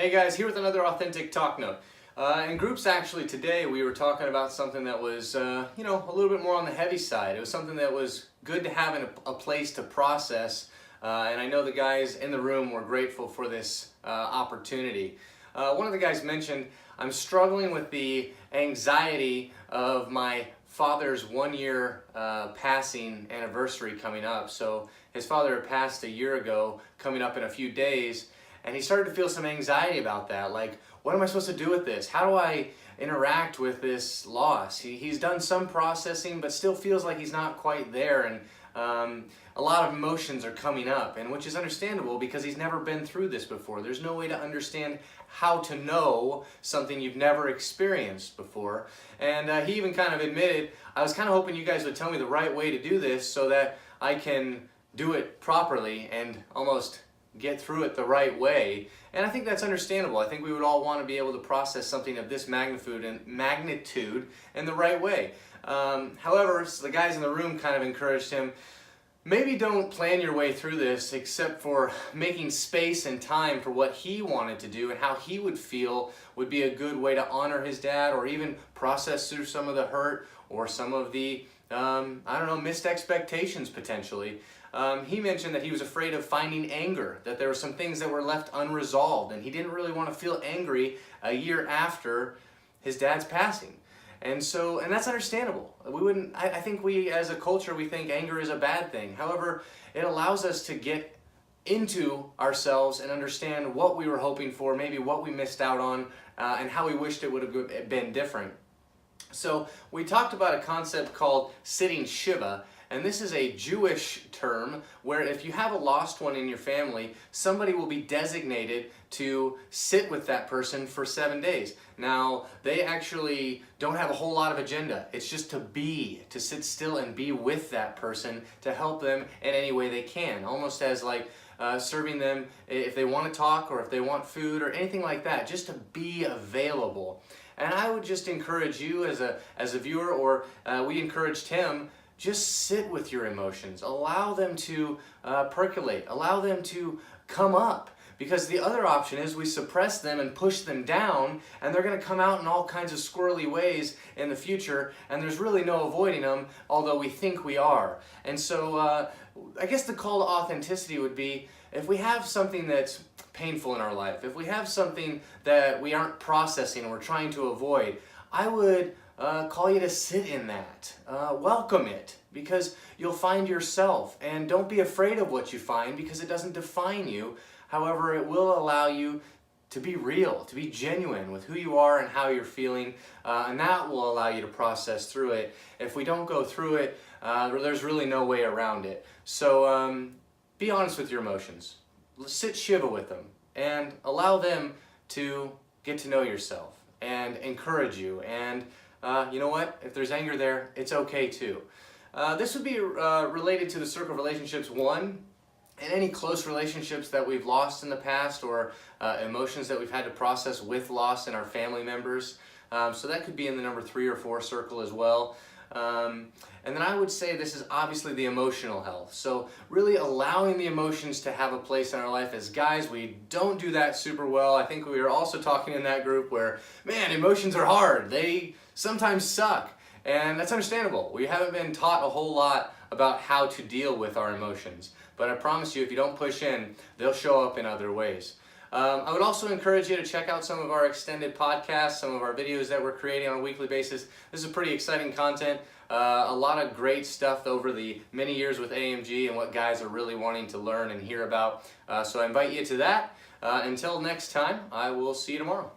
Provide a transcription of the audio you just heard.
Hey guys, here with another Authentic Talk Note. In groups actually today we were talking about something that was, a little bit more on the heavy side. It was something that was good to have in a place to process, and I know the guys in the room were grateful for this opportunity. One of the guys mentioned, I'm struggling with the anxiety of my father's 1-year passing anniversary coming up. So his father had passed a year ago, coming up in a few days, and he started to feel some anxiety about that. Like, what am I supposed to do with this? How do I interact with this loss? He's done some processing, but still feels like he's not quite there, and a lot of emotions are coming up, and which is understandable because he's never been through this before. There's no way to understand how to know something you've never experienced before. And he even kind of admitted, I was kind of hoping you guys would tell me the right way to do this so that I can do it properly and almost get through it the right way. And I think that's understandable. I think we would all want to be able to process something of this magnitude in the right way. However, so the guys in the room kind of encouraged him, maybe don't plan your way through this except for making space and time for what he wanted to do and how he would feel would be a good way to honor his dad, or even process through some of the hurt or some of the missed expectations potentially. He mentioned that he was afraid of finding anger, that there were some things that were left unresolved, and he didn't really want to feel angry a year after his dad's passing. And that's understandable. I think we as a culture, we think anger is a bad thing. However, it allows us to get into ourselves and understand what we were hoping for, maybe what we missed out on, and how we wished it would have been different. So we talked about a concept called sitting Shiva, and this is a Jewish term where if you have a lost one in your family, somebody will be designated to sit with that person for 7 days. Now, they actually don't have a whole lot of agenda. It's just to sit still and be with that person to help them in any way they can, almost as like serving them if they want to talk or if they want food or anything like that, just to be available. And I would just encourage you as a viewer, or we encouraged him, just sit with your emotions. Allow them to percolate. Allow them to come up. Because the other option is we suppress them and push them down, and they're going to come out in all kinds of squirrely ways in the future, and there's really no avoiding them, although we think we are. And so I guess the call to authenticity would be, if we have something that's painful in our life, if we have something that we aren't processing or we're trying to avoid, I would call you to sit in that. Welcome it, because you'll find yourself, and don't be afraid of what you find because it doesn't define you. However, it will allow you to be real, to be genuine with who you are and how you're feeling, and that will allow you to process through it. If we don't go through it, there's really no way around it. So be honest with your emotions. Sit Shiva with them and allow them to get to know yourself and encourage you. And you know what? If there's anger there, it's okay too. This would be related to the circle of relationships 1, and any close relationships that we've lost in the past, or emotions that we've had to process with loss in our family members. So that could be in the number 3 or 4 circle as well. And then I would say this is obviously the emotional health. So really allowing the emotions to have a place in our life. As guys, we don't do that super well. I think we were also talking in that group where, man, emotions are hard. They sometimes suck. And that's understandable. We haven't been taught a whole lot about how to deal with our emotions. But I promise you, if you don't push in, they'll show up in other ways. I would also encourage you to check out some of our extended podcasts, some of our videos that we're creating on a weekly basis. This is pretty exciting content. A lot of great stuff over the many years with AMG and what guys are really wanting to learn and hear about. So I invite you to that. Until next time, I will see you tomorrow.